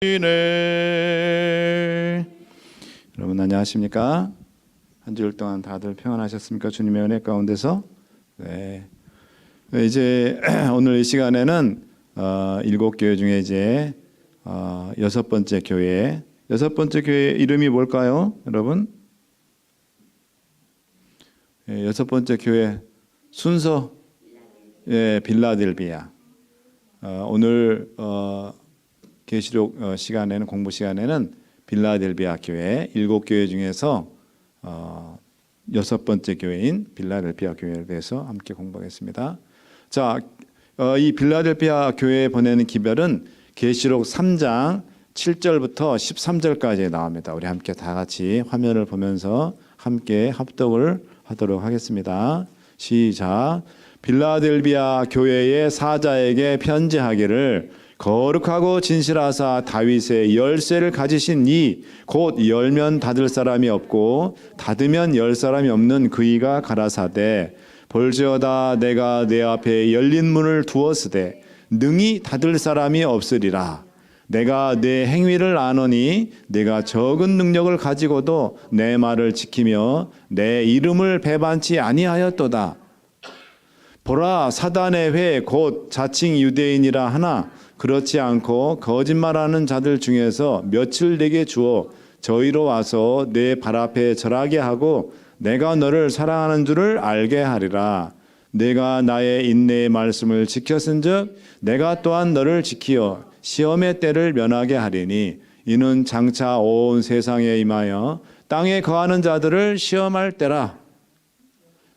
네. 여러분 안녕하십니까? 한 주일 동안 다들 평안하셨습니까? 주님의 은혜 가운데서. 네. 이제 오늘 이 시간에는 7교회 중에 이제 6번째 교회. 6번째 교회 이름이 뭘까요, 여러분? 6번째 교회 순서 빌라델비아. 오늘 계시록 시간에는 공부 시간에는 빌라델비아 교회 7교회 중에서 6번째 교회인 빌라델비아 교회에 대해서 함께 공부하겠습니다. 자, 이 빌라델비아 교회에 보내는 기별은 계시록 3장 7절부터 13절까지 나옵니다. 우리 함께 다 같이 화면을 보면서 함께 합독을 하도록 하겠습니다. 시작. 빌라델비아 교회의 사자에게 편지하기를 거룩하고 진실하사 다윗의 열쇠를 가지신 이 곧 열면 닫을 사람이 없고 닫으면 열 사람이 없는 그이가 가라사대 볼지어다 내가 내 앞에 열린 문을 두었으되 능히 닫을 사람이 없으리라. 내가 내 행위를 아노니 내가 적은 능력을 가지고도 내 말을 지키며 내 이름을 배반치 아니하였도다. 보라, 사단의 회 곧 자칭 유대인이라 하나 그렇지 않고 거짓말하는 자들 중에서 며칠 내게 주어 저희로 와서 내 발 앞에 절하게 하고 내가 너를 사랑하는 줄을 알게 하리라. 내가 나의 인내의 말씀을 지켰은즉 내가 또한 너를 지키어 시험의 때를 면하게 하리니 이는 장차 온 세상에 임하여 땅에 거하는 자들을 시험할 때라.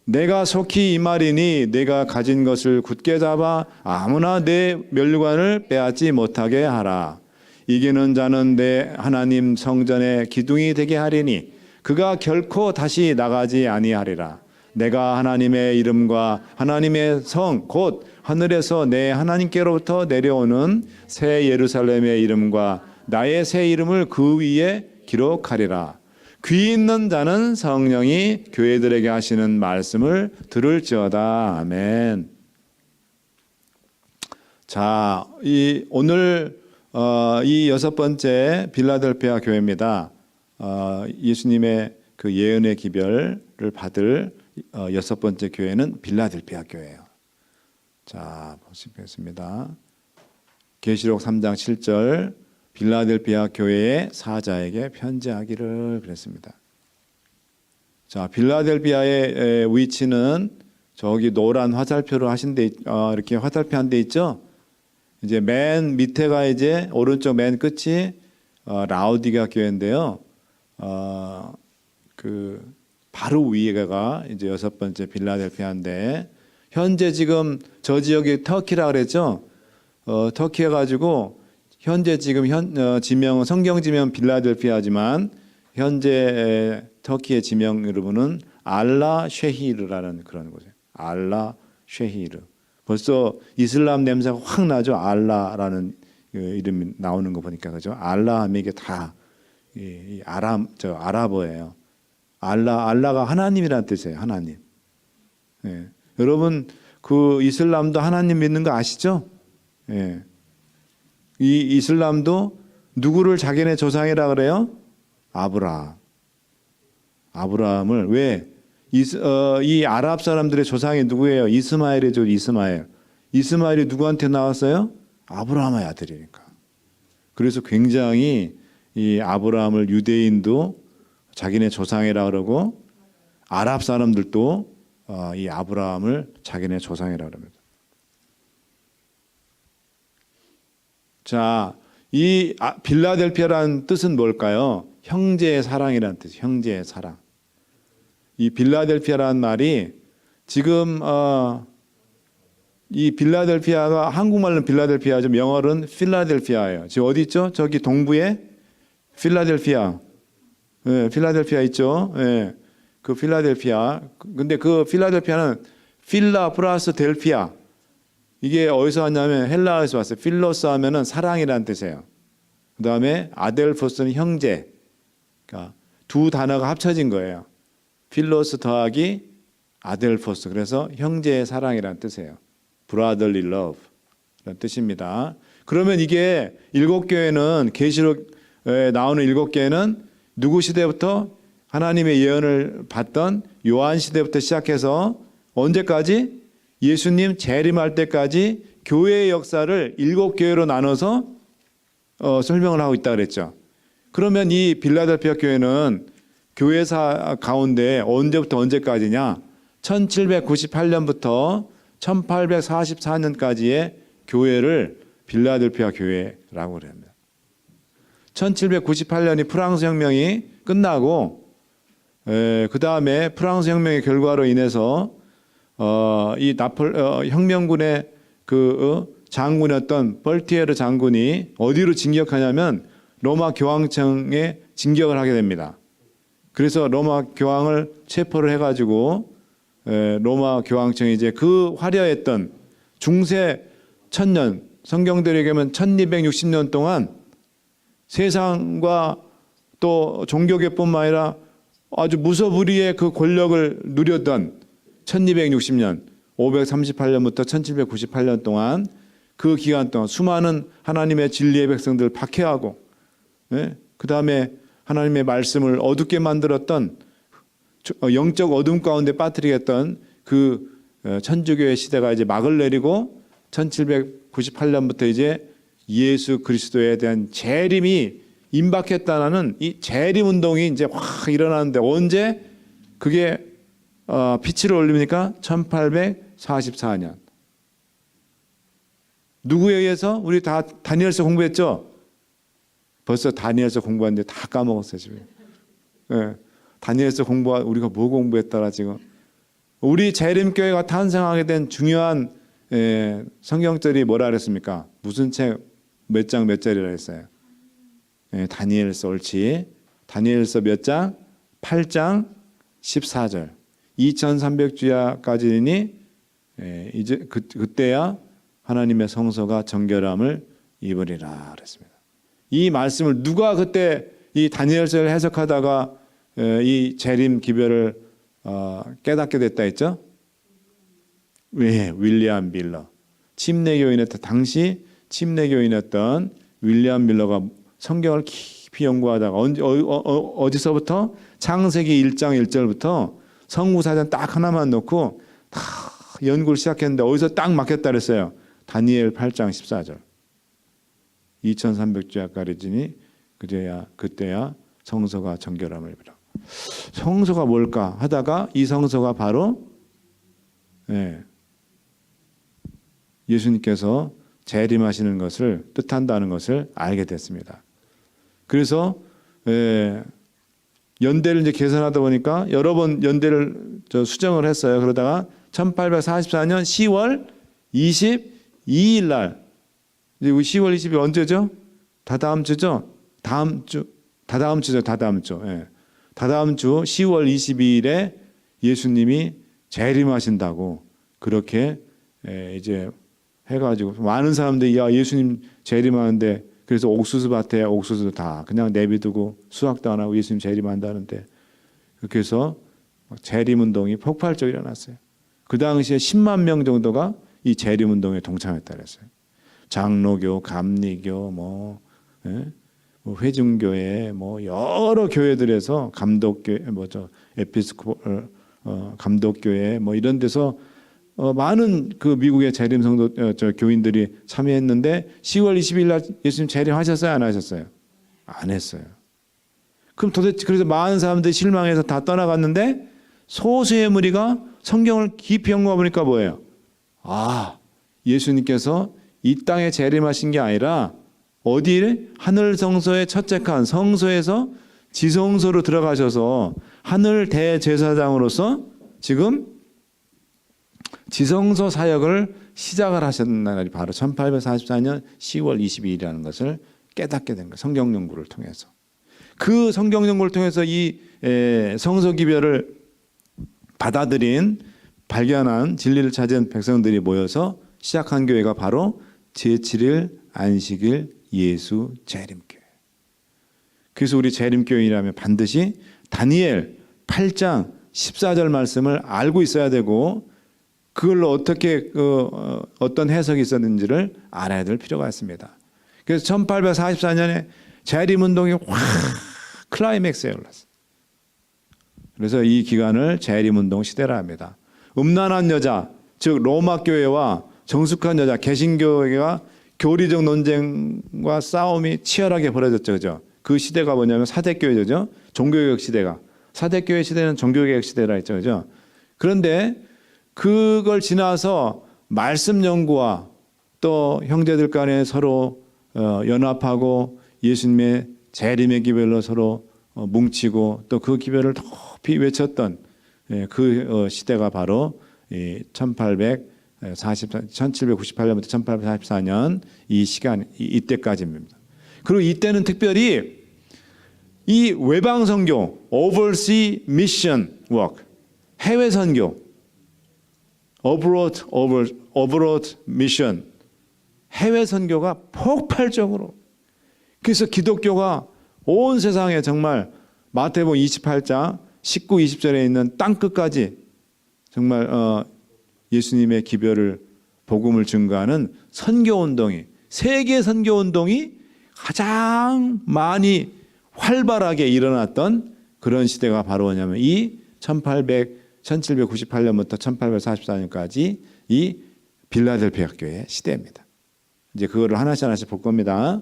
내가 속히 이 말이니 내가 가진 것을 굳게 잡아 아무나 내 멸관을 빼앗지 못하게 하라. 이기는 자는 내 하나님 성전의 기둥이 되게 하리니 그가 결코 다시 나가지 아니하리라. 내가 하나님의 이름과 하나님의 성 곧 하늘에서 내 하나님께로부터 내려오는 새 예루살렘의 이름과 나의 새 이름을 그 위에 기록하리라. 귀 있는 자는 성령이 교회들에게 하시는 말씀을 들을지어다. 아멘. 자, 오늘 이 6번째 빌라델비아 교회입니다. 예수님의 그 예언의 기별을 받을 6번째 교회는 빌라델비아 교회예요. 자, 보시겠습니다. 계시록 3장 7절 빌라델비아 교회의 사자에게 편지하기를 그랬습니다. 자, 빌라델비아의 위치는 저기 노란 화살표로 하신 데 이렇게 화살표 한 데 있죠? 이제 맨 밑에가 이제 오른쪽 맨 끝이 라우디가 교회인데요. 그 바로 위에가 이제 6번째 빌라델비아인데 현재 지금 저 지역이 터키라 그랬죠? 터키 해가지고 현재 지금 지명은 성경 지명 빌라델비아지만 현재 터키의 지명 여러분은 알라 쉐히르라는 그런 곳이에요. 알라 쉐히르. 벌써 이슬람 냄새가 확 나죠. 알라라는 이름이 나오는 거 보니까 그죠. 알라 하면 이게 다 아랍어예요. 알라가 하나님이라는 뜻이에요. 하나님. 예. 여러분 그 이슬람도 하나님 믿는 거 아시죠? 예. 이 이슬람도 누구를 자기네 조상이라 그래요? 아브라함을 왜? 이 아랍 사람들의 조상이 누구예요? 이스마엘이죠. 이스마엘이 누구한테 나왔어요? 아브라함의 아들이니까. 그래서 굉장히 이 아브라함을 유대인도 자기네 조상이라 그러고 아랍 사람들도 이 아브라함을 자기네 조상이라 그럽니다. 자, 이 빌라델피아라는 뜻은 뭘까요? 형제의 사랑이라는 뜻이에요. 형제의 사랑. 이 빌라델피아라는 말이 지금 이 빌라델피아가 한국말로는 빌라델피아죠. 영어로는 필라델피아예요. 지금 어디 있죠? 저기 동부에 필라델피아. 예, 필라델피아 있죠. 예, 그 필라델피아. 근데 그 필라델피아는 필라 플러스 델피아. 이게 어디서 왔냐면 헬라어에서 왔어요. 필로스 하면은 사랑이라는 뜻이에요. 그 다음에 아델포스는 형제. 그러니까 두 단어가 합쳐진 거예요. 필로스 더하기 아델포스. 그래서 형제의 사랑이라는 뜻이에요. brotherly love 라는 뜻입니다. 그러면 이게 7교회는 계시록에 나오는 7교회는 누구 시대부터 하나님의 예언을 받던 요한 시대부터 시작해서 언제까지? 예수님 재림할 때까지 교회의 역사를 7교회로 나눠서 설명을 하고 있다 그랬죠. 그러면 이 빌라델피아 교회는 교회사 가운데 언제부터 언제까지냐? 1798년부터 1844년까지의 교회를 빌라델피아 교회라고 그럽니다. 1798년이 프랑스 혁명이 끝나고 그 다음에 프랑스 혁명의 결과로 인해서 이 혁명군의 장군이었던 벌티에르 장군이 어디로 진격하냐면 로마 교황청에 진격을 하게 됩니다. 그래서 로마 교황을 체포를 해가지고 로마 교황청이 이제 그 화려했던 중세 1000년, 성경대로 얘기하면 1260년 동안 세상과 또 종교계뿐만 아니라 아주 무소불위의 그 권력을 누렸던 1260년, 538년부터 1798년 동안 그 기간 동안 수많은 하나님의 진리의 백성들을 박해하고, 그 다음에 하나님의 말씀을 어둡게 만들었던 영적 어둠 가운데 빠뜨리게 했던 그 천주교의 시대가 이제 막을 내리고 1798년부터 이제 예수 그리스도에 대한 재림이 임박했다는 이 재림 운동이 이제 확 일어나는데 언제 그게 빛을 올립니까? 1844년. 누구에 의해서? 우리 다 다니엘서 공부했죠? 벌써 다니엘서 공부하는데 다 까먹었어요 지금. 네. 다니엘서 우리가 뭐 공부했더라 지금. 우리 재림교회가 탄생하게 된 중요한 성경절이 뭐라 그랬습니까? 무슨 책 몇 장 몇 절이라 했어요? 다니엘서 옳지. 다니엘서 몇 장? 8장 14절. 2300주야까지니 이제 그때야 하나님의 성소가 정결함을 입으리라 그랬습니다. 이 말씀을 누가 그때 이 다니엘서를 해석하다가 이 재림 기별을 깨닫게 됐다 했죠? 왜? 윌리엄 밀러. 침례교인이었던 당시 침례교인이었던 윌리엄 밀러가 성경을 깊이 연구하다가 어디서부터? 창세기 1장 1절부터 성구사전 딱 하나만 놓고 다 연구를 시작했는데 어디서 딱 막혔다 그랬어요. 다니엘 8장 14절. 2300주야까지니 그때야 성소가 정결함을 입으라. 성소가 뭘까 하다가 이 성소가 바로 예수님께서 재림하시는 것을 뜻한다는 것을 알게 됐습니다. 그래서 연대를 이제 계산하다 보니까 여러 번 연대를 수정을 했어요. 그러다가 1844년 10월 22일 날, 10월 22일 언제죠? 다다음 주죠? 다다음 주. 다다음 주 10월 22일에 예수님이 재림하신다고 그렇게 이제 해가지고 많은 사람들이 야 예수님 재림하는데 그래서 옥수수 밭에 옥수수도 다 그냥 내비두고 수확도 안 하고 예수님 재림한다는데 그렇게 해서 재림운동이 폭발적으로 일어났어요. 그 당시에 10만 명 정도가 이 재림운동에 동참했다 그랬어요. 장로교, 감리교, 회중교회, 여러 교회들에서 감독교회, 에피스코폴 감독교회 이런 데서 많은 그 미국의 재림 성도 교인들이 참여했는데 10월 20일 날 예수님 재림하셨어요, 안 하셨어요? 안 했어요. 그럼 도대체 그래서 많은 사람들이 실망해서 다 떠나갔는데 소수의 무리가 성경을 깊이 연구해 보니까 뭐예요? 예수님께서 이 땅에 재림하신 게 아니라 어디에? 하늘 성소의 첫째 칸 성소에서 지성소로 들어가셔서 하늘 대제사장으로서 지금 지성소 사역을 시작을 하셨는 날이 바로 1844년 10월 22일이라는 것을 깨닫게 된 거예요. 성경 연구를 통해서. 그 성경 연구를 통해서 이 성소 기별을 받아들인 발견한 진리를 찾은 백성들이 모여서 시작한 교회가 바로 제7일 안식일 예수 재림교회. 그래서 우리 재림교회라면 반드시 다니엘 8장 14절 말씀을 알고 있어야 되고 그걸로 어떻게 어떤 해석이 있었는지를 알아야 될 필요가 있습니다. 그래서 1844년에 재림운동이 확 클라이맥스에 올랐어요. 그래서 이 기간을 재림운동 시대라 합니다. 음란한 여자, 즉 로마 교회와 정숙한 여자, 개신교회가 교리적 논쟁과 싸움이 치열하게 벌어졌죠. 그죠? 그 시대가 뭐냐면 사대교회죠. 종교개혁 시대가. 사대교회 시대는 종교개혁 시대라 했죠. 그죠? 그런데 그걸 지나서 말씀 연구와 또 형제들 간에 서로 연합하고 예수님의 재림의 기별로 서로 뭉치고 또 그 기별을 높이 외쳤던 그 시대가 바로 1798년부터 1844년 이 시간 이때까지입니다. 그리고 이때는 특별히 이 외방 선교, overseas mission work, 해외 선교, abroad mission, 해외 선교가 폭발적으로. 그래서 기독교가 온 세상에 정말 마태복음 28장 19, 20절에 있는 땅 끝까지 정말 예수님의 기별을 복음을 증거하는 선교운동이, 세계 선교운동이 가장 많이 활발하게 일어났던 그런 시대가 바로 뭐냐면 이 1798년부터 1844년까지 이 빌라델피아 교회 시대입니다. 이제 그거를 하나씩 하나씩 볼 겁니다.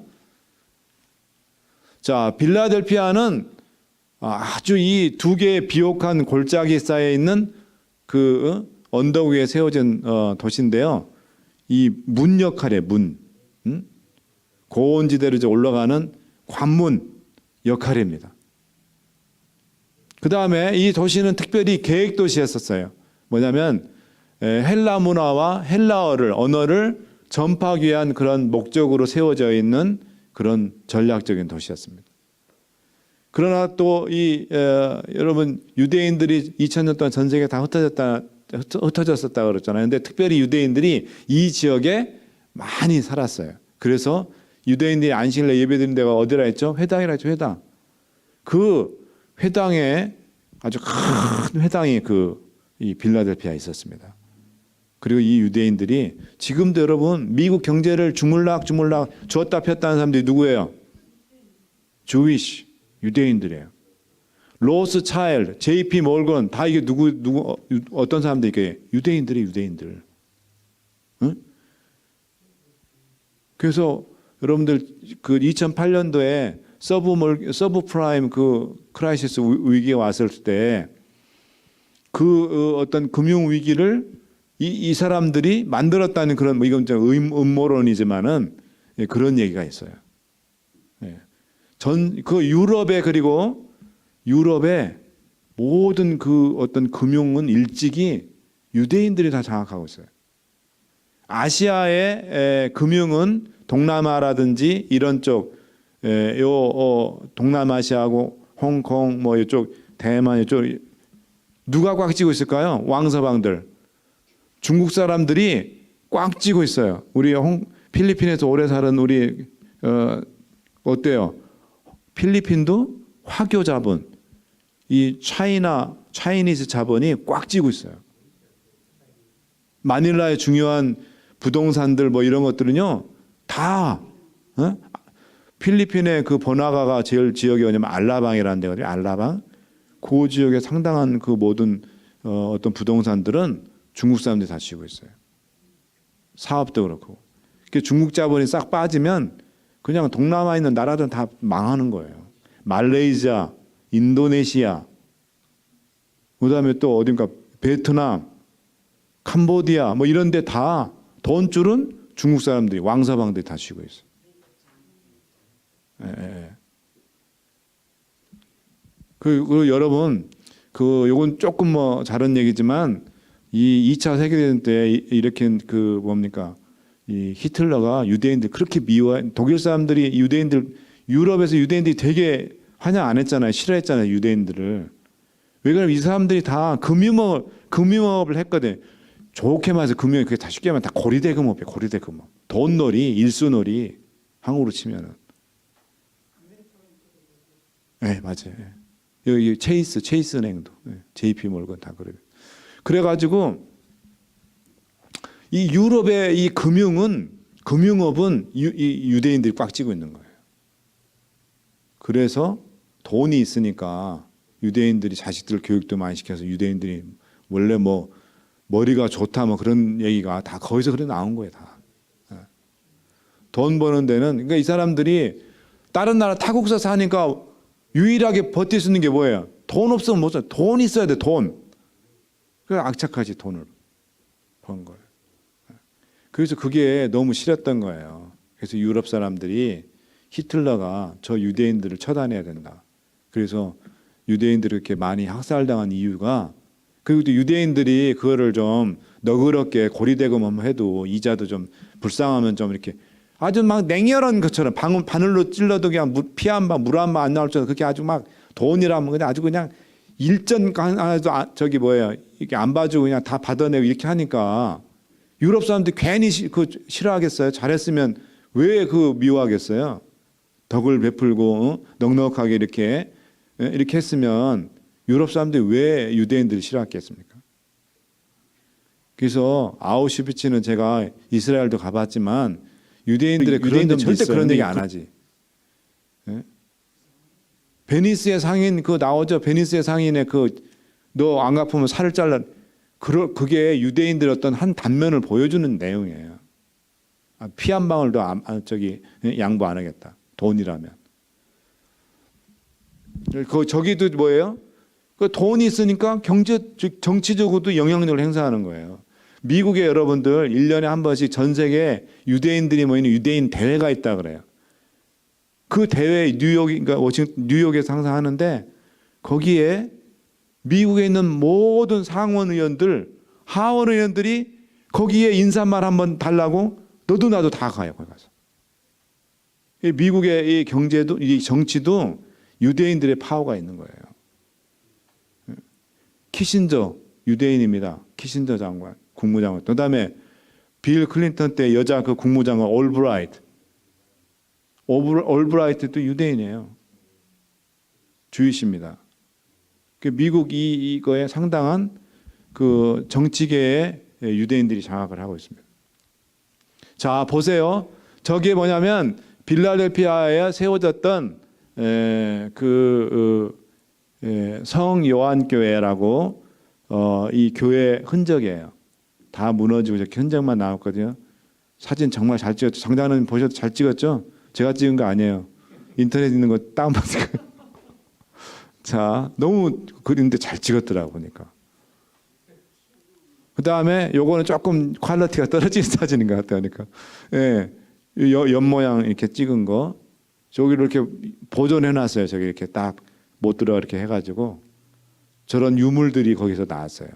자, 빌라델피아는 아주 이 두 개의 비옥한 골짜기 쌓여 있는 그 언덕 위에 세워진 도시인데요. 이 문 역할에 고온지대로 올라가는 관문 역할입니다. 그 다음에 이 도시는 특별히 계획 도시였었어요. 뭐냐면 헬라 문화와 헬라어를 언어를 전파하기 위한 그런 목적으로 세워져 있는 그런 전략적인 도시였습니다. 그러나 또 여러분 유대인들이 2000년 동안 전 세계에 다 흩어졌었다 그랬잖아요. 근데 특별히 유대인들이 이 지역에 많이 살았어요. 그래서 유대인들이 안식일 예배드리는 데가 어디라 했죠? 회당이라 했죠. 회당. 그 회당에 아주 큰 회당이 이 빌라델피아에 있었습니다. 그리고 이 유대인들이 지금도 여러분 미국 경제를 주물락 줬다 폈다 하는 사람들이 누구예요? 주위시 유대인들이에요. 로스 차일드, JP 몰건 다 이게 누구 어떤 사람들 이게 유대인들. 응? 그래서 여러분들 그 2008년도에 서브프라임 그 크라이시스 위기가 왔을 때 그 어떤 금융 위기를 이 사람들이 만들었다는 그런 이건 좀 음모론이지만은 그런 얘기가 있어요. 그 유럽의 모든 그 어떤 금융은 일찍이 유대인들이 다 장악하고 있어요. 아시아의 금융은 동남아라든지 이런 쪽, 동남아시아하고 홍콩 뭐 이쪽 대만 이쪽 누가 꽉 쥐고 있을까요? 왕서방들. 중국 사람들이 꽉 쥐고 있어요. 우리 필리핀에서 오래 살은 우리 어때요? 필리핀도 화교 자본, 이 차이니즈 자본이 꽉 쥐고 있어요. 마닐라의 중요한 부동산들 뭐 이런 것들은요 다 필리핀의 그 번화가가 제일 지역이 뭐냐면 알라방이라는 데거든요. 알라방. 그 지역에 상당한 그 모든 어떤 부동산들은 중국 사람들이 다 쥐고 있어요. 사업도 그렇고. 중국 자본이 싹 빠지면 그냥 동남아에 있는 나라들은 다 망하는 거예요. 말레이시아, 인도네시아, 그다음에 또 어딘가 베트남, 캄보디아 뭐 이런 데 다 돈줄은 중국 사람들이 왕서방들이 다 쥐고 있어요. 그리고 여러분 요건 조금 뭐 다른 얘기지만 이 2차 세계대전 때 이렇게 그 뭡니까? 이 히틀러가 유대인들 그렇게 독일 사람들이 유럽에서 유대인들이 되게 환영 안 했잖아요. 싫어했잖아요. 유대인들을. 왜 그러면 이 사람들이 다 금융업을 했거든. 좋게 말해서 금융이 그게 다 쉽게 말하면 다 고리대금업이에요. 고리대금업. 돈놀이, 일수놀이 한국으로 치면은. 네, 맞아요. 여기 체이스 은행도 JP 몰건 다 그래요. 그래가지고 이 유럽의 이 금융은 금융업은 유대인들이 꽉 쥐고 있는 거예요. 그래서 돈이 있으니까 유대인들이 자식들 교육도 많이 시켜서 유대인들이 원래 뭐 머리가 좋다 뭐 그런 얘기가 다 거기서 그래 나온 거예요. 다. 돈 버는 데는 그러니까 이 사람들이 다른 나라 타국서 사니까 유일하게 버틸 수 있는 게 뭐예요? 돈 없으면 못 사. 돈 있어야 돼. 돈. 그래서 악착같이 돈을 번 거예요. 그래서 그게 너무 싫었던 거예요. 그래서 유럽 사람들이 히틀러가 저 유대인들을 처단해야 된다. 그래서 유대인들이 이렇게 많이 학살당한 이유가 그리고 또 유대인들이 그거를 좀 너그럽게 고리대금 해도 이자도 좀 불쌍하면 좀 이렇게 아주 막 냉혈한 것처럼 바늘로 찔러도 그냥 피 한 방, 물 한 방 안 나올 정도 그렇게 아주 막 돈이라면 그냥 아주 그냥 일전 하나도 저기 뭐예요 이렇게 안 봐주고 그냥 다 받아내고 이렇게 하니까 유럽 사람들이 괜히 그 싫어하겠어요? 잘했으면 왜 그 미워하겠어요? 덕을 베풀고 넉넉하게 이렇게 했으면 유럽 사람들이 왜 유대인들을 싫어했겠습니까? 그래서 아우슈비츠는 제가 이스라엘도 가봤지만 유대인들의 그런 데 절대 그런 얘기 안 하지. 예? 베니스의 상인 그 나오죠. 베니스의 상인의 그 너 안 갚으면 살을 잘라. 그게 유대인들의 어떤 한 단면을 보여주는 내용이에요. 피 한 방울도 양보 안 하겠다. 돈이라면. 저기도 뭐예요? 그 돈이 있으니까 정치적으로도 영향력을 행사하는 거예요. 미국에 여러분들 1년에 한 번씩 전 세계 유대인들이 모이는 유대인 대회가 있다 그래요. 그 대회 뉴욕에서 항상 하는데 거기에 미국에 있는 모든 상원 의원들, 하원 의원들이 거기에 인사말 한번 달라고 너도 나도 다 가요. 거기 가서. 미국의 이 경제도 이 정치도 유대인들의 파워가 있는 거예요. 키신저 유대인입니다. 키신저 장관, 국무장관. 그다음에 빌 클린턴 때 여자 그 국무장관 올브라이트도 유대인이에요. 주이시입니다. 미국 이거에 상당한 그 정치계의 유대인들이 장악을 하고 있습니다. 자 보세요. 저게 뭐냐면 빌라델피아에 세워졌던 성 요한 교회라고 이 교회 흔적이에요. 다 무너지고 이렇게 흔적만 나왔거든요. 사진 정말 잘 찍었죠. 정장은 보셔도 잘 찍었죠. 제가 찍은 거 아니에요. 인터넷 있는 거 다운받은 거. 자, 너무 그린데 잘 찍었더라고 보니까. 그 다음에 요거는 조금 퀄리티가 떨어진 사진인 것 같아요. 그러니까 예, 옆 모양 이렇게 찍은 거 저기를 이렇게 보존해놨어요. 저기 이렇게 딱 못 들어 이렇게 해가지고 저런 유물들이 거기서 나왔어요.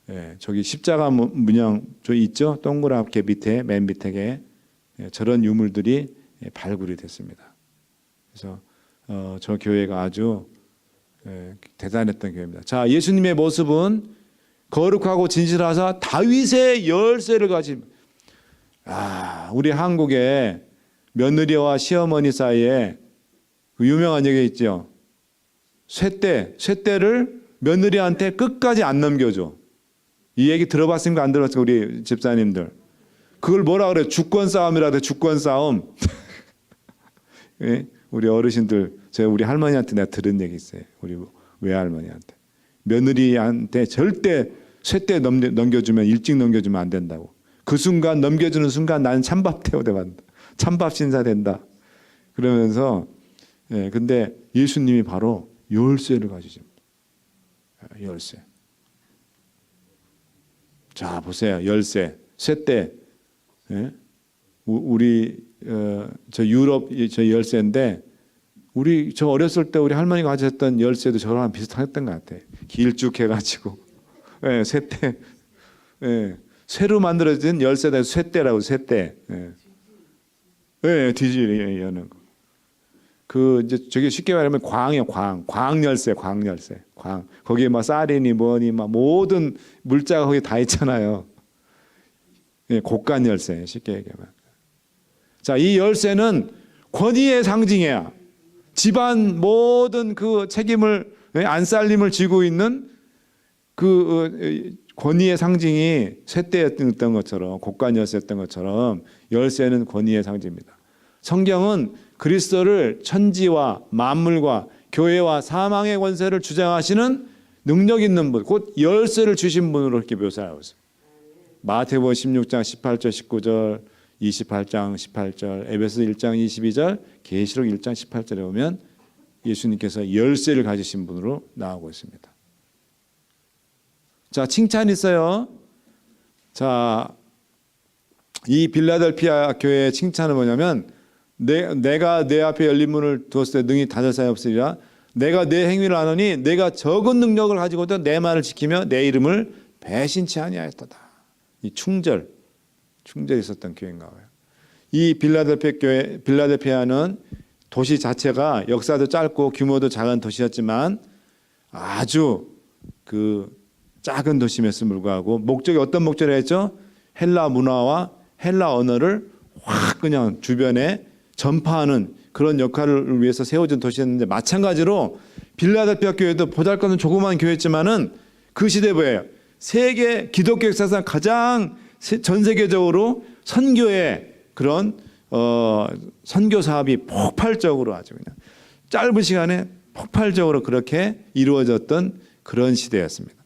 예, 저기 십자가 문양 저 있죠? 동그랗게 밑에 맨 밑에 저런 유물들이 발굴이 됐습니다. 그래서 저 교회가 아주 대단했던 교회입니다. 자, 예수님의 모습은 거룩하고 진실하사 다윗의 열쇠를 가진. 우리 한국에 며느리와 시어머니 사이에 그 유명한 얘기 있죠. 쇠대를 며느리한테 끝까지 안 넘겨줘. 이 얘기 들어봤습니까? 안 들어봤습니까? 우리 집사님들. 그걸 뭐라 그래? 주권 싸움이라 돼. 주권 싸움. 예? 우리 어르신들, 제가 우리 할머니한테 내가 들은 얘기 있어요. 우리 외할머니한테. 며느리한테 절대 쇠대 넘겨주면 일찍 넘겨주면 안 된다고. 그 순간 넘겨주는 순간 나는 찬밥 태워대 받는다. 찬밥 신사 된다. 그러면서 근데 예수님이 바로 열쇠를 가지십니다. 열쇠. 자 보세요. 열쇠. 쇠대. 우리 저 유럽 저 열쇠인데 우리 저 어렸을 때 우리 할머니가 가졌던 열쇠도 저랑 비슷했던 것 같아. 길쭉 해가지고 쇠대. 쇠로 만들어진 열쇠다. 쇠대라고 쇠대. 뒤집이 여는 거. 그 이제 저게 쉽게 말하면 광이요. 광 열쇠. 거기에 막 쌀이니 뭐니 막 모든 물자가 거기 다 있잖아요. 곡간 열쇠 쉽게 얘기하면. 자, 이 열쇠는 권위의 상징이야. 집안 모든 그 책임을 안살림을 지고 있는 그 권위의 상징이 쇠대였던 것처럼, 곡간이었던 것처럼 열쇠는 권위의 상징입니다. 성경은 그리스도를 천지와 만물과 교회와 사망의 권세를 주장하시는 능력 있는 분, 곧 열쇠를 주신 분으로 이렇게 묘사하고 있습니다. 마태복음 16장 18절 19절, 28장 18절, 에베소 1장 22절, 계시록 1장 18절에 보면 예수님께서 열쇠를 가지신 분으로 나오고 있습니다. 자, 칭찬이 있어요. 자, 이 빌라델피아 교회의 칭찬은 뭐냐면, 내가 내 앞에 열린 문을 두었을 때 능히 닫을 사람이 없으리라. 내가 내 행위를 아노니 내가 적은 능력을 가지고도 내 말을 지키며 내 이름을 배신치 아니하였도다. 이 충절이 있었던 교회인가 봐요. 이 빌라델피아는 도시 자체가 역사도 짧고 규모도 작은 도시였지만 아주 그 작은 도시임에도 불구하고 목적이 어떤 목적을 했죠? 헬라 문화와 헬라 언어를 확 그냥 주변에 전파하는 그런 역할을 위해서 세워진 도시였는데, 마찬가지로 빌라델피아 교회도 보잘것없는 조그마한 교회였지만은 그 시대에 뭐예요? 세계 기독교 역사상 가장 전 세계적으로 선교의 그런 선교 사업이 폭발적으로 아주 그냥 짧은 시간에 폭발적으로 그렇게 이루어졌던 그런 시대였습니다.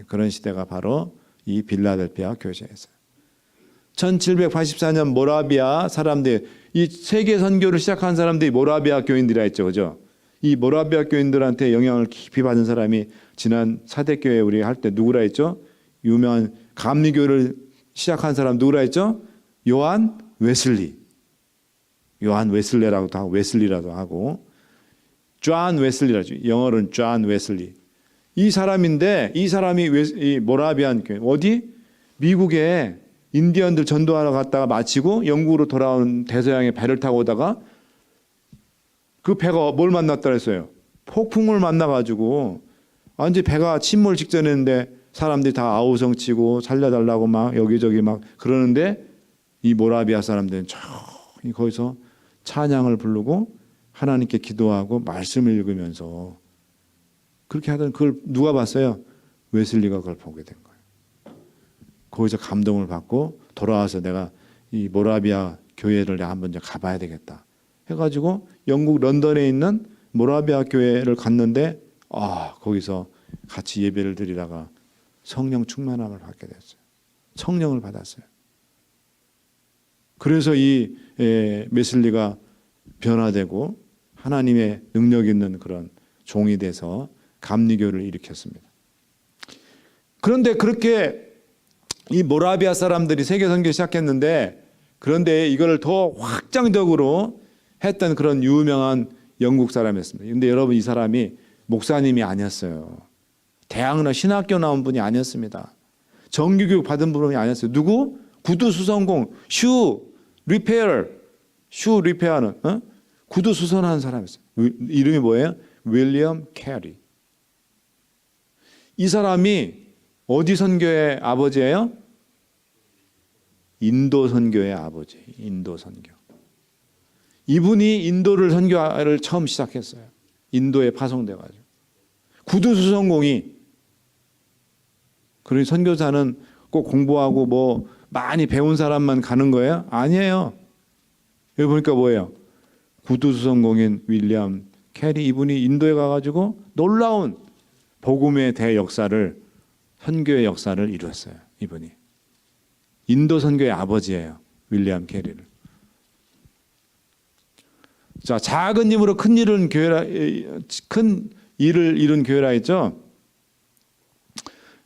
그런 시대가 바로 이 빌라델피아 교회였어요. 1784년 모라비아 사람들, 이 세계 선교를 시작한 사람들이 모라비아 교인들이라 했죠, 그죠? 이 모라비아 교인들한테 영향을 깊이 받은 사람이 지난 사대교회 우리 할 때 누구라 했죠? 유명한 감리교를 시작한 사람 누구라 했죠? 요한 웨슬리. 요한 웨슬레라고도 하고 웨슬리라도 하고 존 웨슬리라죠. 영어로는 존 웨슬리. 이 사람인데, 이 사람이 이 모라비안 교회 어디? 미국에 인디언들 전도하러 갔다가 마치고 영국으로 돌아온 대서양에 배를 타고 오다가 그 배가 뭘 만났다 그랬어요? 폭풍을 만나가지고 완전 배가 침몰 직전이었는데 사람들이 다 아우성치고 살려달라고 막 여기저기 막 그러는데 이 모라비아 사람들은 저기 거기서 찬양을 부르고 하나님께 기도하고 말씀을 읽으면서 그렇게 하던 그걸 누가 봤어요? 웨슬리가 그걸 보게 된 거예요. 거기서 감동을 받고 돌아와서 내가 이 모라비아 교회를 내가 한번 가봐야 되겠다 해가지고 영국 런던에 있는 모라비아 교회를 갔는데 거기서 같이 예배를 드리다가 성령 충만함을 받게 됐어요. 성령을 받았어요. 그래서 이 웨슬리가 변화되고 하나님의 능력 있는 그런 종이 돼서 감리교를 일으켰습니다. 그런데 그렇게 이 모라비아 사람들이 세계 선교 시작했는데, 그런데 이거를 더 확장적으로 했던 그런 유명한 영국 사람이었습니다. 그런데 여러분, 이 사람이 목사님이 아니었어요. 대학나 신학교 나온 분이 아니었습니다. 정규교육 받은 분이 아니었어요. 누구? 구두 수선공, 슈 리페어는 구두 수선하는 사람이었어요. 이름이 뭐예요? 윌리엄 캐리. 이 사람이 어디 선교의 아버지예요? 인도 선교의 아버지. 인도 선교. 이분이 인도를 선교를 처음 시작했어요. 인도에 파송돼가지고. 구두 수선공이. 그러니 선교사는 꼭 공부하고 뭐 많이 배운 사람만 가는 거예요? 아니에요. 여기 보니까 뭐예요? 구두 수선공인 윌리엄 캐리, 이분이 인도에 가가지고 놀라운 복음의 대역사를, 선교의 역사를 이루었어요. 이분이 인도 선교의 아버지예요. 윌리엄 캐리를. 자, 작은 힘으로 큰 일을 이룬 교회라 했죠.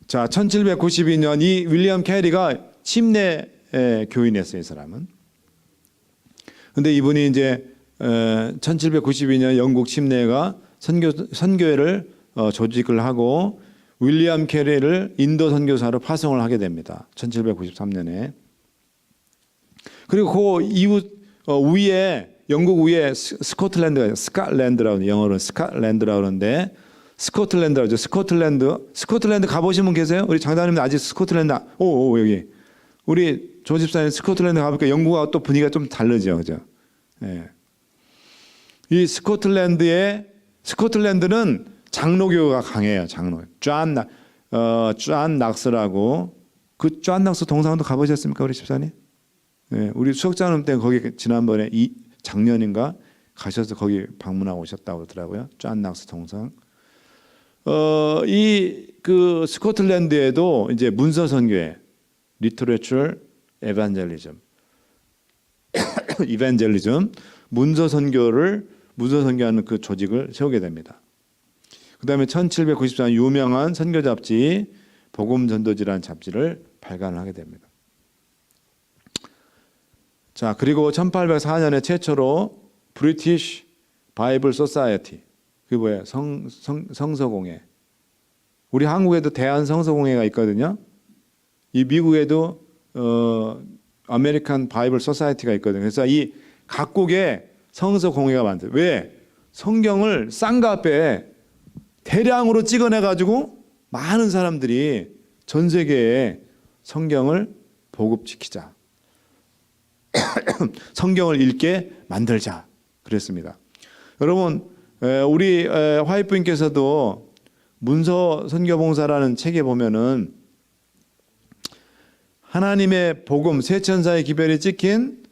자, 1792년 이 윌리엄 캐리가 침례 교인이었어요. 이 사람은. 근데 이분이 이제 1792년 영국 침례가 선교회를 조직을 하고 윌리엄 캐리를 인도 선교사로 파송을 하게 됩니다. 1793년에. 그리고 그 이후 위에 영국 위에 스코틀랜드가 스카틀랜드라고, 영어로는 스카틀랜드라고 하는데 스코틀랜드라죠. 스코틀랜드 가보신 분 계세요? 우리 장단님 아직 스코틀랜드 여기 우리 조 집사님 스코틀랜드 가보니까 영국하고 또 분위기가 좀 다르죠, 그죠? 예. 이 스코틀랜드는 장로교가 강해요. 장로. 존 낙스라고, 그 존 낙스 동상도 가보셨습니까, 우리 집사님? 네, 우리 수석자님 때 거기 지난번에 작년인가 가셔서 거기 방문하고 오셨다고 그러더라고요. 존 낙스 동상. 이 그 스코틀랜드에도 이제 문서 선교회, 리터레처 에반젤리즘, 문서 선교하는 그 조직을 세우게 됩니다. 그다음에 1794년 유명한 선교 잡지 복음 전도지라는 잡지를 발간을 하게 됩니다. 자, 그리고 1804년에 최초로 브리티시 바이블 소사이어티, 그게 뭐예요? 성서공회. 우리 한국에도 대한 성서공회가 있거든요. 이 미국에도 아메리칸 바이블 소사이어티가 있거든요. 그래서 이 각국의 성서공회가 만들어요. 왜? 성경을 쌍가배에 대량으로 찍어내 가지고 많은 사람들이 전 세계에 성경을 보급시키자. 성경을 읽게 만들자. 그랬습니다. 여러분, 우리 화이프님께서도 문서 선교봉사라는 책에 보면은 하나님의 복음 세천사의 기별이 찍힌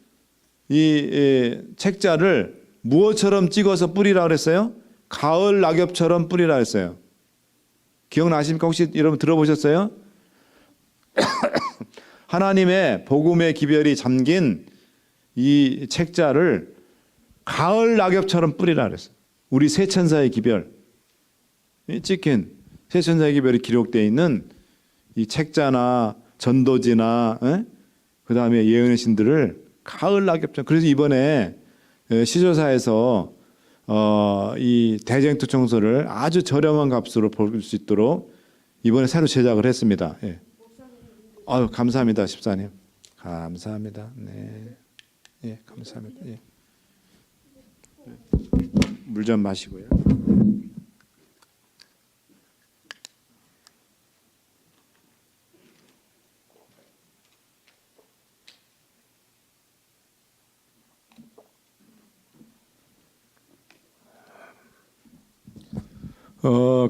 이 책자를 무엇처럼 찍어서 뿌리라 그랬어요? 가을 낙엽처럼 뿌리라 그랬어요. 기억나십니까? 혹시 여러분 들어보셨어요? 하나님의 복음의 기별이 잠긴 이 책자를 가을 낙엽처럼 뿌리라 그랬어요. 우리 세천사의 기별 찍힌 세천사의 기별이 기록되어 있는 이 책자나 전도지나 그 다음에 예언의 신들을 가을 낙엽처럼. 그래서 이번에 시조사에서 이 대쟁투 청소를 아주 저렴한 값으로 볼 수 있도록 이번에 새로 제작을 했습니다. 예. 아유, 감사합니다, 집사님. 감사합니다. 네, 예, 감사합니다. 예. 물 좀 마시고요.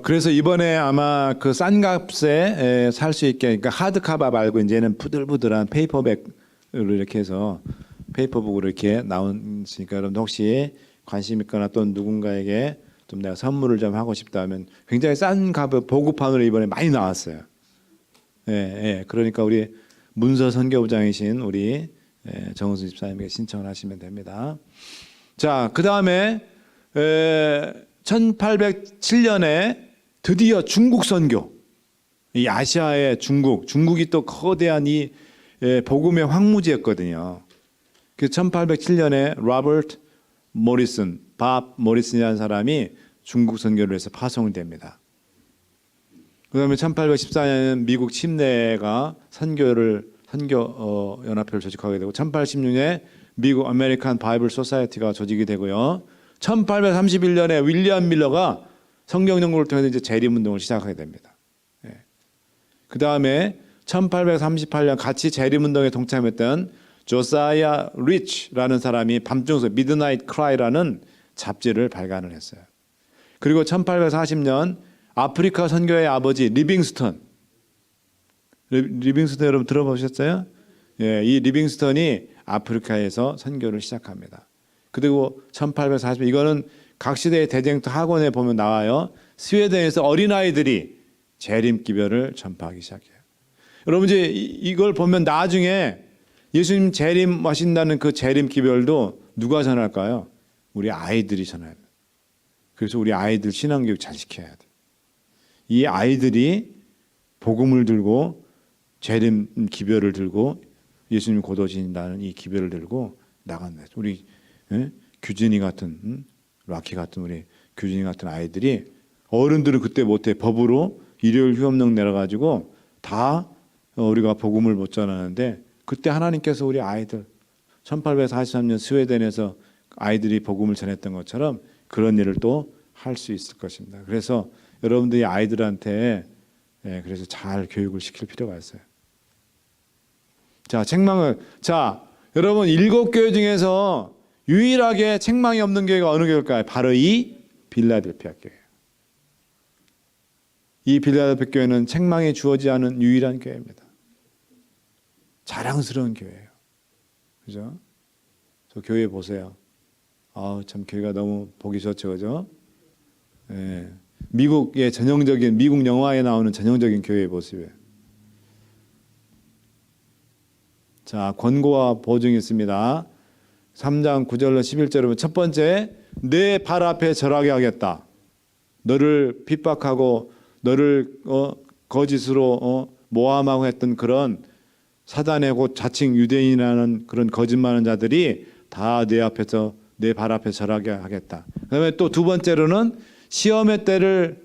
그래서 이번에 아마 그 싼 값에 살 수 있게, 그러니까 하드카바 말고 이제는 부들부들한 페이퍼백으로 이렇게 해서 페이퍼북으로 이렇게 나오니까 여러분 혹시 관심 있거나 또 누군가에게 좀 내가 선물을 좀 하고 싶다 하면 굉장히 싼 값의 보급판으로 이번에 많이 나왔어요. 예, 예. 그러니까 우리 문서 선교부장이신 우리 정은수 집사님에게 신청을 하시면 됩니다. 자, 그 다음에 1807년에 드디어 중국 선교, 이 아시아의 중국이 또 거대한 이 복음의 황무지였거든요. 그 1807년에 로버트 모리슨, 밥 모리슨이라는 사람이 중국 선교를 해서 파송이 됩니다. 그다음에 1814년에는 미국 침례가 선교 연합회를 조직하게 되고 1816년에 미국 아메리칸 바이블 소사이어티가 조직이 되고요. 1831년에 윌리엄 밀러가 성경 연구를 통해서 이제 재림운동을 시작하게 됩니다. 예. 그 다음에 1838년 같이 재림운동에 동참했던 조사이아 리치라는 사람이 밤중서 미드나잇 크라이라는 잡지를 발간을 했어요. 그리고 1840년 아프리카 선교의 아버지 리빙스턴 여러분 들어보셨어요? 예, 이 리빙스턴이 아프리카에서 선교를 시작합니다. 그리고 1840년 이거는 각 시대의 대쟁투 학원에 보면 나와요. 스웨덴에서 어린아이들이 재림 기별을 전파하기 시작해요. 여러분 이제 이걸 보면 나중에 예수님 재림하신다는 그 재림 기별도 누가 전할까요? 우리 아이들이 전해야 돼요. 그래서 우리 아이들 신앙교육 잘 시켜야 돼요. 이 아이들이 복음을 들고 재림 기별을 들고 예수님 곧 오신다는 이 기별을 들고 나간다. 우리 규진이 같은 라키 같은 우리 규진이 같은 아이들이 어른들은 그때 못해 법으로 일요일 휴업령 내려가지고 다 우리가 복음을 못 전하는데 그때 하나님께서 우리 아이들 1843년 스웨덴에서 아이들이 복음을 전했던 것처럼 그런 일을 또 할 수 있을 것입니다. 그래서 여러분들이 아이들한테 그래서 잘 교육을 시킬 필요가 있어요. 자, 여러분 7교회 중에서 유일하게 책망이 없는 교회가 어느 교회일까요? 바로 이 빌라델피아 교회예요. 이 빌라델피아 교회는 책망이 주어지지 않은 유일한 교회입니다. 자랑스러운 교회예요. 그죠? 저 교회 보세요. 참 교회가 너무 보기 좋죠, 그죠? 예. 미국의 전형적인, 미국 영화에 나오는 전형적인 교회의 모습이에요. 자, 권고와 보증이 있습니다. 3장 9절로 11절에 첫 번째, 내 발 앞에 절하게 하겠다. 너를 핍박하고 너를 거짓으로 모함하고 했던 그런 사단의 곧 자칭 유대인이라는 그런 거짓말하는 자들이 다 내 앞에서 내 발 앞에 절하게 하겠다. 그다음에 또 두 번째로는 시험의 때를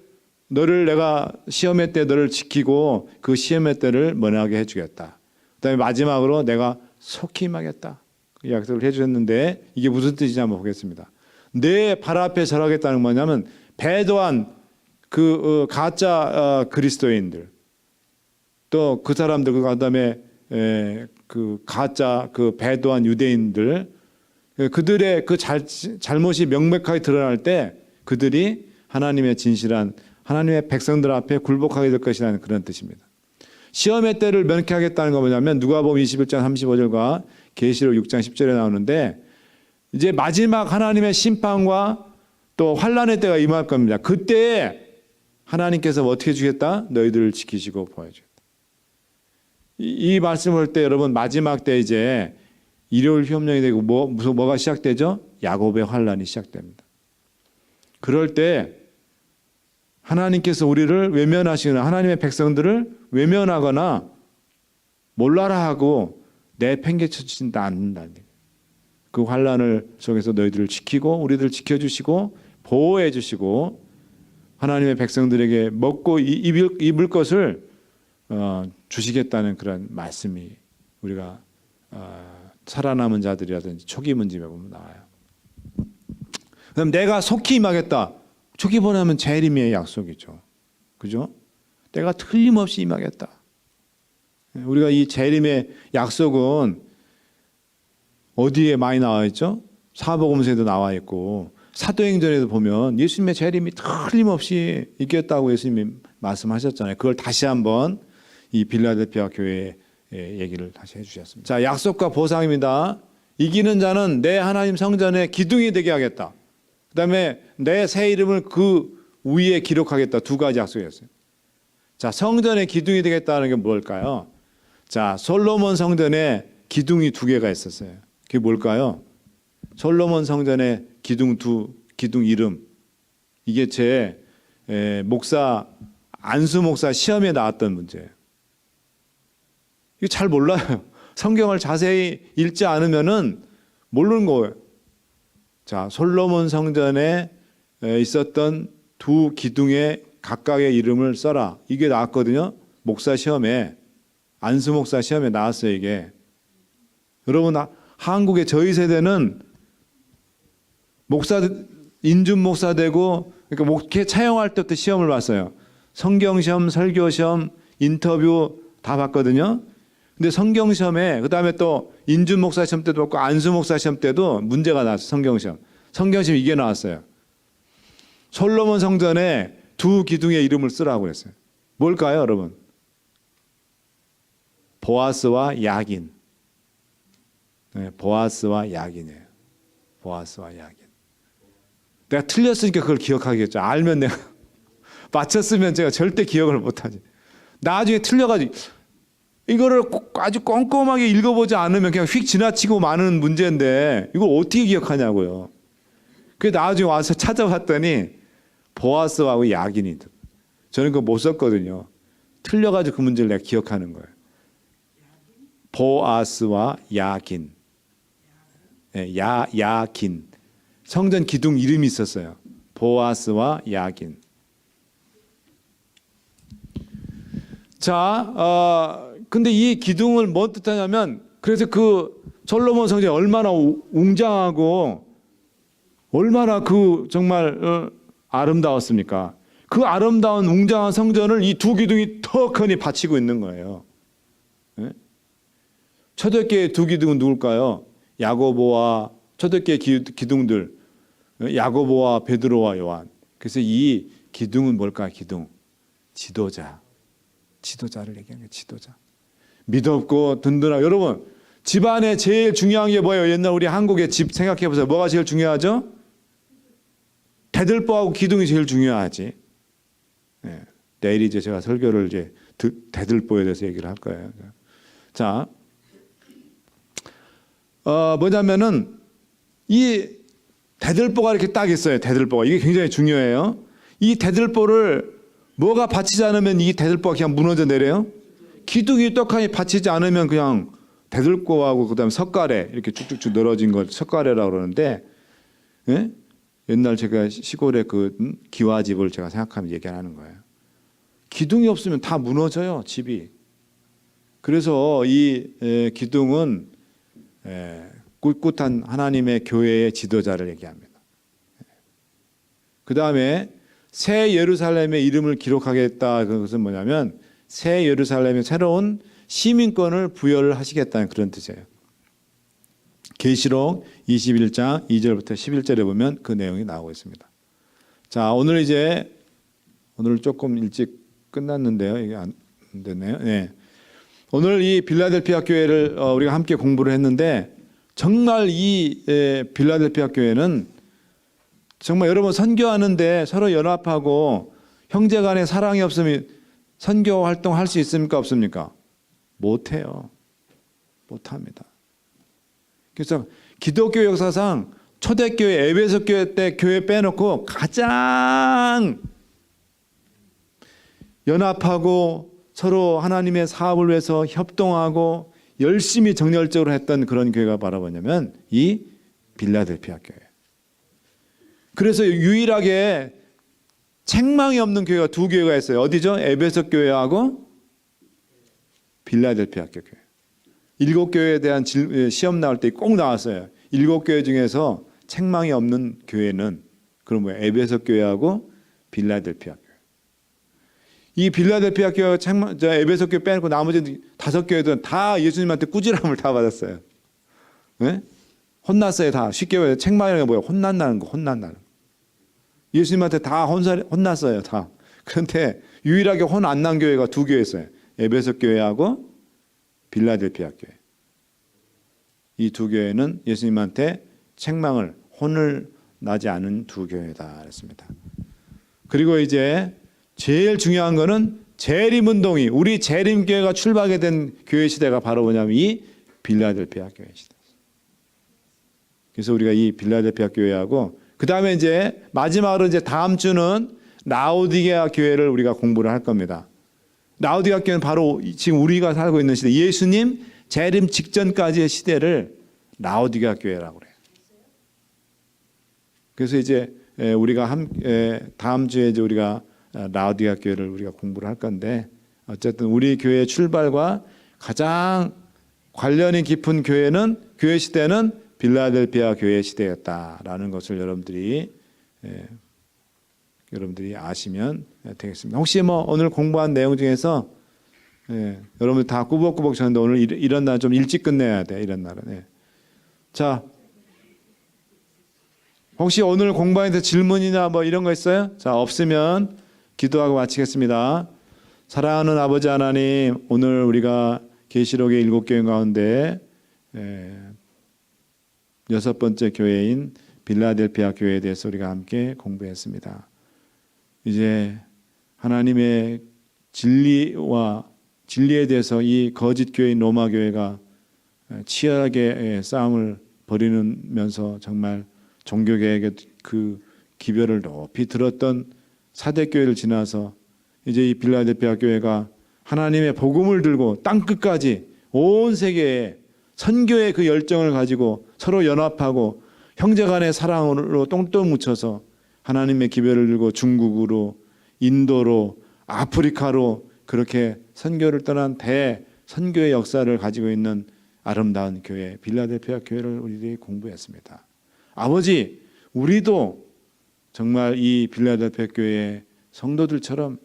내가 시험의 때 너를 지키고 그 시험의 때를 면하게 해주겠다. 그다음에 마지막으로 내가 속히 임하겠다. 그 약속을 해주셨는데 이게 무슨 뜻인지 한번 보겠습니다. 내 발 앞에 절하겠다는 뭐냐면 배도한 그 가짜 그리스도인들 또 그 사람들 그다음에 그 가짜 그 배도한 유대인들 그들의 그 잘못이 명백하게 드러날 때 그들이 하나님의 진실한 하나님의 백성들 앞에 굴복하게 될 것이라는 그런 뜻입니다. 시험의 때를 면케 하겠다는 건 뭐냐면 누가복음 21장 35절과 계시록 6장 10절에 나오는데 이제 마지막 하나님의 심판과 또 환난의 때가 임할 겁니다. 그때에 하나님께서 어떻게 주겠다? 너희들을 지키시고 보여주겠다. 이 말씀을 할 때 여러분 마지막 때 이제 일요일 휴업령이 되고 뭐가 시작되죠? 야곱의 환난이 시작됩니다. 그럴 때 하나님께서 우리를 외면하시거나 하나님의 백성들을 외면하거나 몰라라 하고 내팽개쳐주신다 않는다. 그 환난을 속에서 너희들을 지키고 우리들을 지켜주시고 보호해 주시고 하나님의 백성들에게 먹고 입을 것을 주시겠다는 그런 말씀이 우리가 살아남은 자들이라든지 초기 문집에 보면 나와요. 그럼 내가 속히 임하겠다. 초기 보내면 재림의 약속이죠. 그죠? 내가 틀림없이 임하겠다. 우리가 이 재림의 약속은 어디에 많이 나와 있죠? 사복음서에도 나와 있고 사도행전에도 보면 예수님의 재림이 틀림없이 있겠다고 예수님이 말씀하셨잖아요. 그걸 다시 한번 이 빌라델피아 교회의 얘기를 다시 해주셨습니다. 자, 약속과 보상입니다. 이기는 자는 내 하나님 성전의 기둥이 되게 하겠다. 그 다음에 내 새 이름을 그 위에 기록하겠다. 두 가지 약속이었어요. 자, 성전의 기둥이 되겠다는 게 뭘까요? 자, 솔로몬 성전에 기둥이 두 개가 있었어요. 그게 뭘까요? 솔로몬 성전의 기둥 이름. 이게 제 목사 안수 목사 시험에 나왔던 문제예요. 이거 잘 몰라요. 성경을 자세히 읽지 않으면은 모르는 거예요. 자, 솔로몬 성전에 있었던 두 기둥의 각각의 이름을 써라. 이게 나왔거든요. 목사 시험에 안수 목사 시험에 나왔어요. 이게 여러분 한국의 저희 세대는 목사 인준 목사 되고 그러니까 목회 차용할 때부터 시험을 봤어요. 성경 시험, 설교 시험, 인터뷰 다 봤거든요. 근데 성경 시험에 그다음에 또 인준 목사 시험 때도 봤고 안수 목사 시험 때도 문제가 나왔어요. 성경 시험. 성경 시험 이게 나왔어요. 솔로몬 성전에 두 기둥의 이름을 쓰라고 그랬어요. 뭘까요, 여러분? 보아스와 야긴. 네, 보아스와 야긴이에요. 보아스와 야긴. 내가 틀렸으니까 그걸 기억하겠죠. 알면 내가 맞췄으면 제가 절대 기억을 못하지. 나중에 틀려가지고 이거를 아주 꼼꼼하게 읽어보지 않으면 그냥 휙 지나치고 마는 문제인데 이걸 어떻게 기억하냐고요. 그래서 나중에 와서 찾아봤더니 보아스하고 야긴이. 저는 그거 못 썼거든요. 틀려가지고 그 문제를 내가 기억하는 거예요. 보아스와 야긴. 네, 야긴. 성전 기둥 이름이 있었어요. 보아스와 야긴. 자, 근데 이 기둥을 뭔 뜻하냐면 그래서 그 솔로몬 성전이 얼마나 웅장하고 얼마나 그 정말 아름다웠습니까? 그 아름다운 웅장한 성전을 이 두 기둥이 턱하니 받치고 있는 거예요. 네? 초대교회 두 기둥은 누굴까요? 야고보와 초대교회 기둥들 야고보와 베드로와 요한. 그래서 이 기둥은 뭘까? 기둥. 지도자를 얘기하는 거예요. 지도자. 믿었고 든든하고. 여러분, 집안에 제일 중요한 게 뭐예요? 옛날 우리 한국의 집 생각해 보세요. 뭐가 제일 중요하죠? 대들보하고 기둥이 제일 중요하지. 네. 내일 이제 제가 설교를 이제 대들보에 대해서 얘기를 할 거예요. 자, 뭐냐면은 이 대들보가 이렇게 딱 있어요. 대들보가 이게 굉장히 중요해요. 이 대들보를 뭐가 받치지 않으면 이 대들보가 그냥 무너져 내려요. 기둥이 떡하니 받치지 않으면 그냥 대들보하고 그다음에 석가래 이렇게 쭉쭉쭉 늘어진 걸 석가래라고 그러는데, 예? 옛날 제가 시골에 그 기와집을 제가 생각하면 얘기하는 거예요. 기둥이 없으면 다 무너져요, 집이. 그래서 이 기둥은 꿋꿋한 하나님의 교회의 지도자를 얘기합니다. 그 다음에 새 예루살렘의 이름을 기록하겠다. 그것은 뭐냐면 새 예루살렘의 새로운 시민권을 부여를 하시겠다는 그런 뜻이에요. 계시록 21장 2절부터 11절에 보면 그 내용이 나오고 있습니다. 자, 오늘 조금 일찍 끝났는데요. 이게 안 됐네요. 네. 오늘 이 빌라델피아 교회를 우리가 함께 공부를 했는데, 정말 이 빌라델피아 교회는 정말 여러분 선교하는데 서로 연합하고 형제간의 사랑이 없으면 선교 활동할 수 있습니까? 없습니까? 못해요. 못합니다. 그래서 기독교 역사상 초대교회 에베소 교회 때 교회 빼놓고 가장 연합하고 서로 하나님의 사업을 위해서 협동하고 열심히 정열적으로 했던 그런 교회가 바로 뭐냐면 이 빌라델피아 교회. 그래서 유일하게 책망이 없는 교회가 두 교회가 있어요. 어디죠? 에베소 교회하고 빌라델피아 교회. 7교회에 대한 시험 나올 때 꼭 나왔어요. 7교회 중에서 책망이 없는 교회는 그런 뭐예요? 에베소 교회하고 빌라델피아 교회. 이 빌라델피아 교회가 에베소 교회 빼놓고 나머지 5교회들은 다 예수님한테 꾸지람을 다 받았어요. 네? 혼났어요. 다. 쉽게 말해서 책망이라는 게 뭐예요? 혼난다는 거. 혼난다는 거. 예수님한테 다 혼났어요. 다. 그런데 유일하게 혼 안 난 교회가 두 교회 있어요. 에베소 교회하고 빌라델피아 교회. 이 두 교회는 예수님한테 책망을, 혼을 나지 않은 두 교회다 그랬습니다. 그리고 이제 제일 중요한 거는 재림 운동이, 우리 재림교회가 출발하게 된 교회 시대가 바로 뭐냐면 이 빌라델피아 교회 시대. 그래서 우리가 이 빌라델피아 교회하고 그 다음에 이제 마지막으로 이제 다음 주는 라오디게아 교회를 우리가 공부를 할 겁니다. 라오디게아 교회는 바로 지금 우리가 살고 있는 시대, 예수님 재림 직전까지의 시대를 라오디게아 교회라고 그래요. 그래서 이제 우리가 다음 주에 이제 우리가 라오디게아 교회를 우리가 공부를 할 건데, 어쨌든 우리 교회의 출발과 가장 관련이 깊은 교회 시대는 빌라델피아 교회 시대였다라는 것을 여러분들이 아시면 되겠습니다. 혹시 오늘 공부한 내용 중에서 여러분들 다 꾸벅꾸벅 쳤는데 오늘 이런 날 좀 일찍 끝내야 돼. 이런 날은. 자, 혹시 오늘 공부에 대해서 질문이나 이런 거 있어요? 자, 없으면 기도하고 마치겠습니다. 사랑하는 아버지 하나님, 오늘 우리가 계시록의 7교회 가운데 6번째 교회인 빌라델피아 교회에 대해서 우리가 함께 공부했습니다. 이제 하나님의 진리에 대해서 이 거짓 교회인 로마 교회가 치열하게 싸움을 벌이면서 정말 종교계에게 그 기별을 높이 들었던 사대교회를 지나서 이제 이 빌라델피아 교회가 하나님의 복음을 들고 땅끝까지 온 세계에 선교의 그 열정을 가지고 서로 연합하고 형제간의 사랑으로 똥똥 묻혀서 하나님의 기별을 들고 중국으로, 인도로, 아프리카로 그렇게 선교를 떠난 대선교의 역사를 가지고 있는 아름다운 교회 빌라델피아 교회를 우리들이 공부했습니다. 아버지, 우리도 정말 이 빌라델피아 교회의 성도들처럼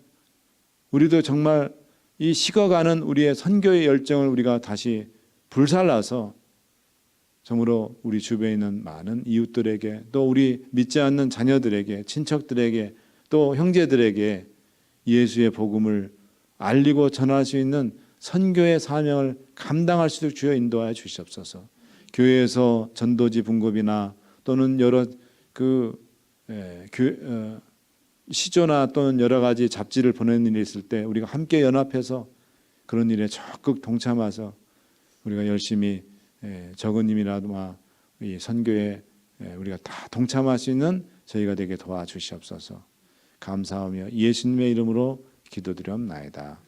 우리도 정말 이 식어가는 우리의 선교의 열정을 우리가 다시 불살라서 정말로 우리 주변에 있는 많은 이웃들에게, 또 우리 믿지 않는 자녀들에게, 친척들에게, 또 형제들에게 예수의 복음을 알리고 전할 수 있는 선교의 사명을 감당할 수 있도록 주여 인도하여 주시옵소서. 교회에서 전도지 분급이나 또는 여러 시조나 또는 여러 가지 잡지를 보내는 일이 있을 때 우리가 함께 연합해서 그런 일에 적극 동참해서 우리가 열심히 적은 힘이라도 이 선교에 우리가 다 동참할 수 있는 저희가 되게 도와주시옵소서. 감사하며 예수님의 이름으로 기도드리옵나이다.